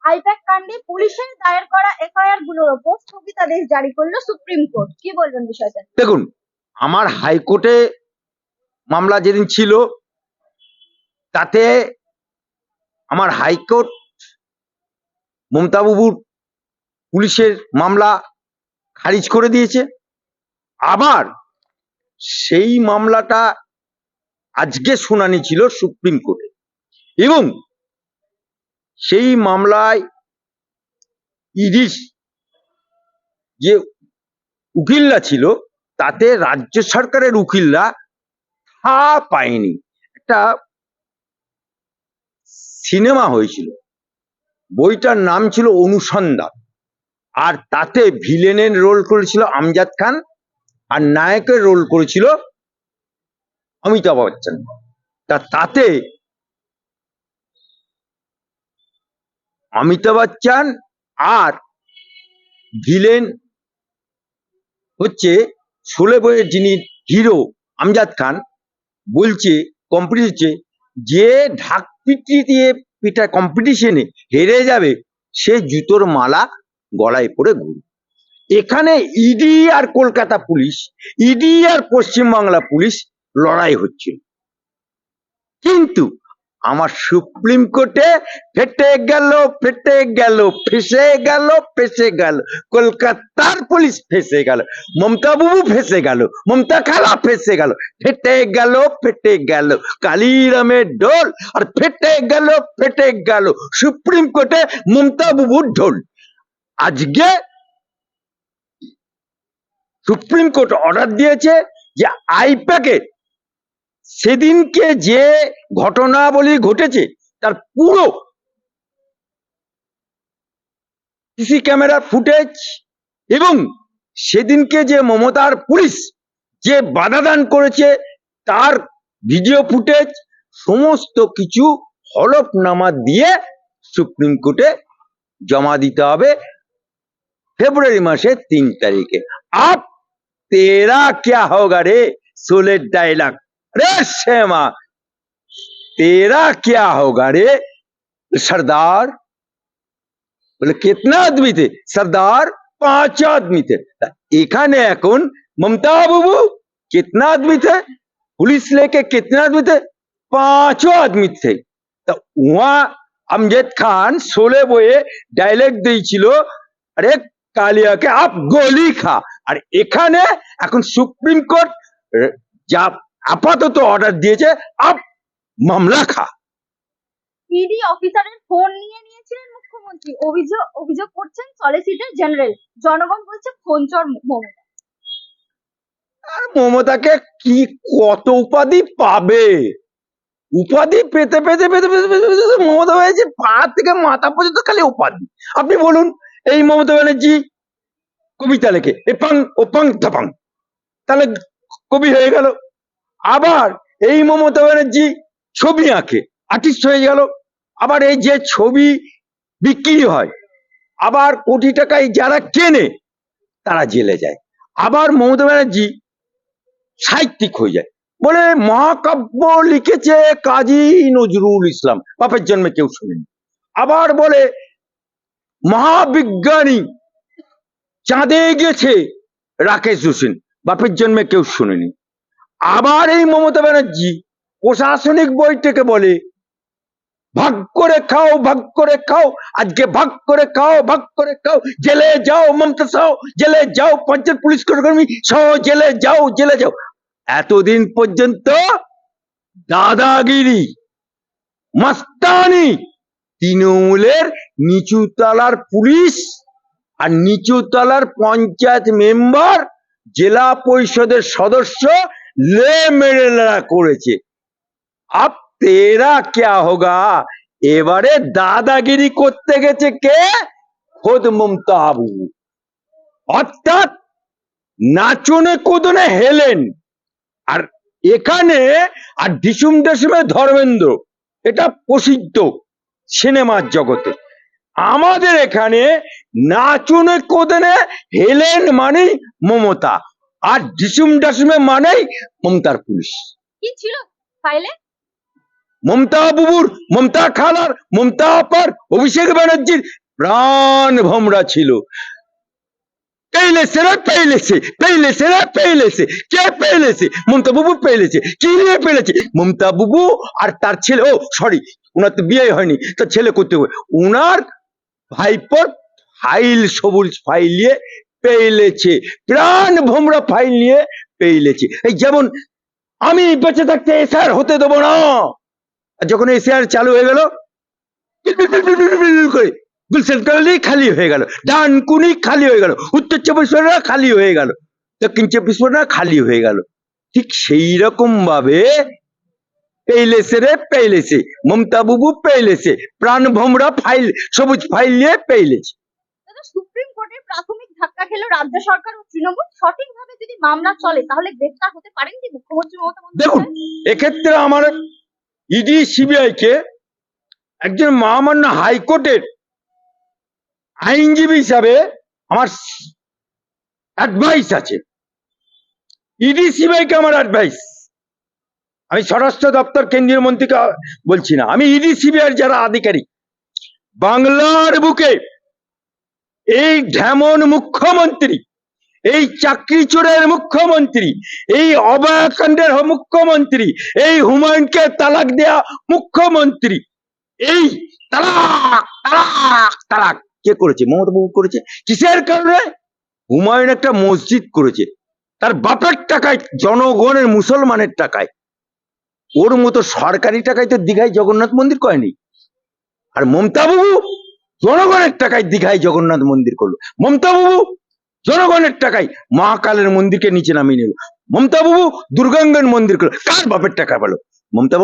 I-PAC কাণ্ডে পুলিশের দায়ের করা এফআইআর গুলোর ওপর স্থগিতাদেশ জারি করলো সুপ্রিম কোর্ট। কি বলবেন বিষয়টা? দেখুন, আমার হাইকোর্টে মামলা যেদিন ছিল তাতে আমার হাইকোর্ট মমতা বাবুর পুলিশের মামলা খারিজ করে দিয়েছে। আবার সেই মামলাটা আজকে শুনানি ছিল সুপ্রিম কোর্টে, এবং সেই মামলায় ইডির যে উকিলরা ছিল তাতে রাজ্য সরকারের উকিলরা ঠা পায়নি। একটা সিনেমা হয়েছিল, বইটার নাম ছিল অনুসন্ধান, আর তাতে ভিলেনের রোল করেছিল আমজাদ খান আর নায়কের রোল করেছিল অমিতাভ বচ্চন। তাতে অমিতাভ বচ্চন আর ভিলেন হচ্ছে শোলে বইয়ের যিনি হিরো আমজাদ খান বলছে কম্পিটিশনে যে ঢাক পিটি দিয়ে পিটা কম্পিটিশনে হেরে যাবে সে জুতোর মালা গলায় পরে ঘুরবে। এখানে ইডি আর কলকাতা পুলিশ, ইডি আর পশ্চিমবাংলা পুলিশ লড়াই হচ্ছে, কিন্তু আমার সুপ্রিম কোর্টে ফেটে গেল ফেসে গেল কলকাতার পুলিশ ফেসে গেল, মমতা বাবু ফেসে গেল, মমতা খালা ফেসে গেল, ফেটে গেল কালিরামের ঢোল, আর ফেটে গেল সুপ্রিম কোর্টে মমতা বাবুর ঢোল। আজকে সুপ্রিম কোর্ট অর্ডার দিয়েছে যে আইপ্যাকে সেদিনকে যে ঘটনাবলী ঘটেছে তার পুরো সিসি ক্যামেরার ফুটেজ এবং সেদিনকে যে মমতার পুলিশ যে বাধা দান করেছে তার ভিডিও ফুটেজ সমস্ত কিছু হলফনামা দিয়ে সুপ্রিম কোর্টে জমা দিতে হবে ফেব্রুয়ারি মাসের 3 তারিখে। আপ तेरा क्या होगा रे, सोले डायलॉग रे श्यामा, तेरा क्या होगा रे सरदार। बोले कितना आदमी थे सरदार? 5 आदमी थे। এখানে এখন মমতা বাবু कितना आदमी थे, पुलिस लेके कितने आदमी थे? 5 आदमी थे। तो वहां আমজাদ খান শোলে বইয়ে ডায়লগ দিয়েছিল, আরে কালিয়াকে আপ গোলি খা। আর এখানে এখন সুপ্রিম কোর্ট যা আপাতত অর্ডার দিয়েছে, আপ মামলা খা। ইডি অফিসারের ফোন নিয়ে নিয়েছিলেন মুখ্যমন্ত্রী, অভিযোগ করছেন সলিসিটর জেনারেল। জনগণ বলছে ফোন চোর মমতা। আর মমতাকে কি কত উপাধি পাবে? উপাধি পেতে পেতে পেতে পেতে পেতে মমতা হয়েছে পা থেকে মাথা পর্যন্ত খালি উপাধি। আপনি বলুন, এই মমতা ব্যানার্জি কবিতা লেখে এপাং ওপাং থাপাং, তাহলে কবি হয়ে গেল। আবার এই মমতা ব্যানার্জি ছবি আঁকে, আর্টিস্ট হয়ে গেল। আবার এই যে ছবি বিক্রি হয়, আবার কোটি টাকায় যারা কেনে তারা জেলে যায়। আবার মমতা ব্যানার্জি সাহিত্যিক হয়ে যায়, বলে মহাকাব্য লিখেছে কাজী নজরুল ইসলাম, বাপের জন্মে কেউ শুনেনি। আবার বলে মহাবিজ্ঞানী চাঁদে গেছে রাকেশ হোসেন, বাপের জন্মে কেউ শুনেনি। আবার এই মমতা ব্যানার্জি প্রশাসনিক বইটাকে বলে ভাগ করে খাও, ভাগ করে খাও, আজকে ভাগ করে খাও, ভাগ করে খাও, জেলে যাও মমতা সাও, জেলে যাও পঞ্চায়েত পুলিশ কর্মী সহ জেলে যাও, জেলে যাও। এতদিন পর্যন্ত দাদাগিরি মাস্তানি তৃণমূলের নিচু তলার পুলিশ আর নিচু তলার পঞ্চায়েত মেম্বার, জেলা পরিষদের সদস্য লে মেরেলা করেছে। আপ তেরা ক্যা হোগা, এবারে দাদাগিরি করতে গেছে কে? খোদ মমতা বাবু। অর্থাৎ নাচনে কুদনে হেলেন। আর এখানে আর ঢিসুম ঢাসুমে ধর্মেন্দ্র, এটা প্রসিদ্ধ সিনেমার জগতে। আমাদের এখানে নাচনে কোদনে হেলেন মানে মমতা, আর ঢিসুম ঢাসুমে মানেই মমতার পুলিশ। কি ছিল ফাইলে? মমতা বুবুর, মমতা খালার, মমতা আপার, অভিষেক ব্যানার্জির প্রাণ ভোমরা ছিল। পেইলেছে রে পেইলেছে, পেইলেছে রে পেইলেছে। কে পেইলেছে? মমতা বুবু পেইলেছে। কি নিয়ে পেইলেছে? মমতা বুবু আর তার ছেলে, ও সরি, ওনার তো বিয়ে হয়নি, তার ছেলে করতে হবে, ওনার ভাইপোর ফাইল, সবুজ ফাইল নিয়ে পেইলেছে, প্রাণ ভোমরা ফাইল নিয়ে পেইলেছে। এই যেমন আমি বেঁচে থাকতে এসআর হতে দেবো না, আর যখন এসআর চালু হয়ে গেল করে গুলশান কলোনি খালি হয়ে গেল, ডানকুনি খালি হয়ে গেল, উত্তর চব্বিশ পরগনা খালি হয়ে গেল, দক্ষিণ চব্বিশ পরগনা খালি হয়ে গেল। ঠিক সেই রকম ভাবে পেইলেছে রে পেইলেছে, মমতা বুবু পেইলেছে, প্রাণ ভোমরা ফাইল, সবুজ ফাইল নিয়ে পেইলেছে। দাদা, সুপ্রিম কোর্টের প্রাথমিক ধাক্কা খেলো রাজ্য সরকার ও তৃণমূল। সঠিকভাবে যদি মামলা চলে তাহলে গ্রেফতার হতে পারেন কি মুখ্যমন্ত্রী মমতা দেখুন, বন্দ্যোপাধ্যায়? এক্ষেত্রে আমার ইডি সিবিআই কে একজন মহামান্য হাইকোর্টের আইনজীবী হিসাবে আমার অ্যাডভাইস আছে। ইডি সিবিআই কে আমার অ্যাডভাইস, আমি স্বরাষ্ট্র দপ্তর কেন্দ্রীয় মন্ত্রীকে বলছি না, আমি ইডি সিবিআই যারা আধিকারিক, বাংলার বুকে এই ঢেমন মুখ্যমন্ত্রী, এই চাকরি চোরের মুখ্যমন্ত্রী, এই অভয়াকাণ্ডের মুখ্যমন্ত্রী, এই হুমায়ুনকে তালাক দেয়া মুখ্যমন্ত্রী, এই তালাক তালাক তালাক কে করেছে? মমতা বাবু করেছে। কিসের কারণে? হুমায়ুন একটা মসজিদ করেছে তার বাপের টাকায়, জনগণের, মুসলমানের টাকায়। ওর মতো সরকারি টাকায় তো দীঘায় জগন্নাথ মন্দির করেনি। আর মমতা বাবু জনগণের টাকায় দীঘায় জগন্নাথ মন্দির করলো। মমতা বাবু জনগণের টাকায় মহাকালের মন্দিরকে নিচে নামিয়ে নিল। মমতা বাবু দুর্গাঙ্গন মন্দির করলো। কার বাপের টাকা বলো? মমতা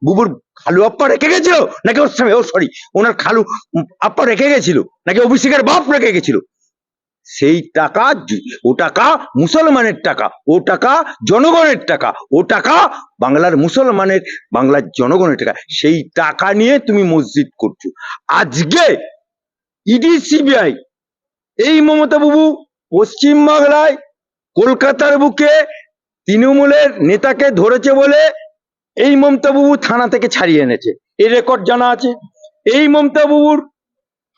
বুবুর খালু আপ্পা রেখে গেছিল নাকি ওর স্বামী, ও সরি, ওনার খালু আপ্পা রেখে গেছিল নাকি অভিষেকের বাপ রেখে গেছিল? সেই টাকা, ও টাকা মুসলমানের টাকা, ও টাকা জনগণের টাকা, ও টাকা বাংলার মুসলমানের, বাংলার জনগণের টাকা। সেই টাকা নিয়ে তুমি মসজিদ করছো। আজকে ইডি সিবিআই এই মমতা বাবু পশ্চিম বাংলায় কলকাতার বুকে তৃণমূলের নেতাকে ধরেছে বলে এই মমতা বাবু থানা থেকে ছাড়িয়ে এনেছে, এই রেকর্ড জানা আছে। এই মমতা বাবুর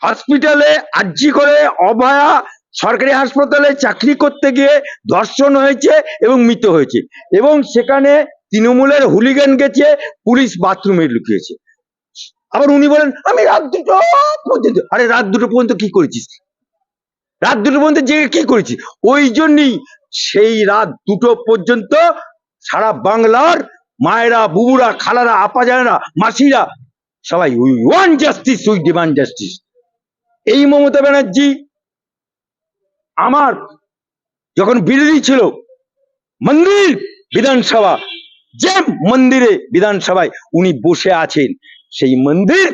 হসপিটালে আর্জি করে অভয়া সরকারি হাসপাতালে চাকরি করতে গিয়ে ধর্ষণ হয়েছে এবং মৃত হয়েছে, এবং সেখানে তৃণমূলের হুলিগান গেছে, পুলিশ বাথরুমে লুকিয়েছে। আবার উনি বলেন আমি রাত 2টো পর্যন্ত, আরে রাত 2টো পর্যন্ত কি করেছিস? রাত 2টো পর্যন্ত জেগে কি করেছিস? ওই জন্যই সেই রাত 2টো পর্যন্ত সারা বাংলার মায়েরা, বুবুরা, খালারা, আপাজানেরা, মাসিরা সবাই we want justice, we demand justice. এই মমতা ব্যানার্জি আমার যখন বিরোধী ছিল, মন্দির বিধানসভা, যে মন্দিরে বিধানসভায় উনি বসে আছেন, সেই মন্দির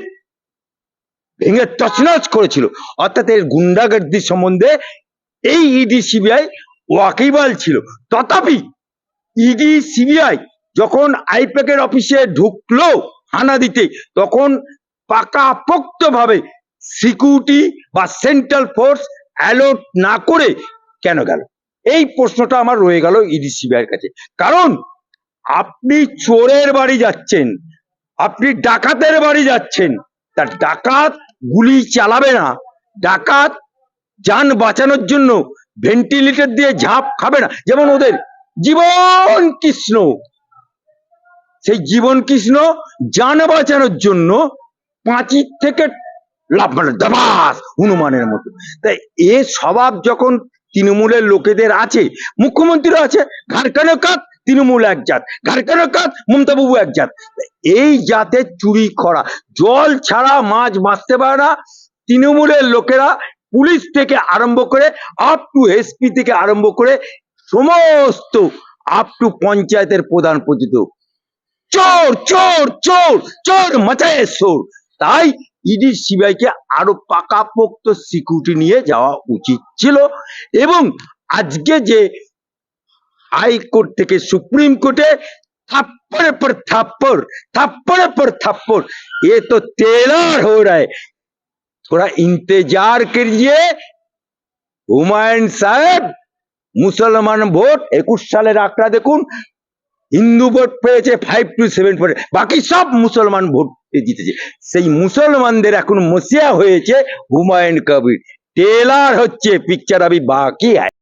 ভেঙে তছনছ করেছিল। অর্থাৎ এর গুন্ডাগর্দি সম্বন্ধে এই ইডি সিবিআই ওয়াকিবহাল ছিল। তথাপি ইডি সিবিআই যখন আইপ্যাকের অফিসে ঢুকলো হানা দিতে, তখন পাকাপোক্ত ভাবে সিকিউরিটি বা সেন্ট্রাল ফোর্স অ্যালার্ট না করে কেন গেল? এই প্রশ্নটা আমার রয়ে গেল ইডি সিবিআইয়ের কাছে। কারণ আপনি চোরের বাড়ি যাচ্ছেন, আপনি ডাকাতের বাড়ি যাচ্ছেন, তার ডাকাত গুলি চালাবে না, ডাকাত যান বাঁচানোর জন্য ভেন্টিলেটর দিয়ে ঝাঁপ খাবে না। যেমন ওদের জীবন কৃষ্ণ, সেই জীবন কৃষ্ণ যান বাঁচানোর জন্য পাঁচির থেকে লাফ মারে দাবাস হনুমানের মতো। তাই এ স্বভাব যখন তৃণমূলের লোকেদের আছে, মুখ্যমন্ত্রীরও আছে, ঘাড়কানো কাত তৃণমূল এক জাত, ঘাড়কানো কাত মমতা বাবু এক জাত। এই জাতের চুরি করা, জল ছাড়া মাছ বাঁচতে পারে না তৃণমূলের লোকেরা, পুলিশ থেকে আরম্ভ করে আপ টু এসপি থেকে আরম্ভ করে সমস্ত আপ টু পঞ্চায়েতের প্রধান পর্যন্ত চোর চোর চোর চোর মাচায় চোর। তাই ইডি সিবিআই কে আরো পাকাপোক্ত সিকিউরিটি নিয়ে যাওয়া উচিত ছিল। এবং আজকে যে হাইকোর্ট থেকে সুপ্রিম কোর্টে थप्पड़ पर थप्पड़, थप्पड़ पर थप्पड़, ये तो टेलर हो रहा है। थोड़ा इंतजार करिए হুমায়ুন সাহেব। মুসলমান ভোট 21 সালের আঁকড়া দেখুন, হিন্দু ভোট পেয়েছে 5 to 7 ভোট, বাকি সব মুসলমান ভোট জিতেছে। সেই মুসলমানদের এখন মসিয়া হয়েছে হুমায়ুন কবির। টেলার হচ্ছে, পিকচার আবি বাকি আছে।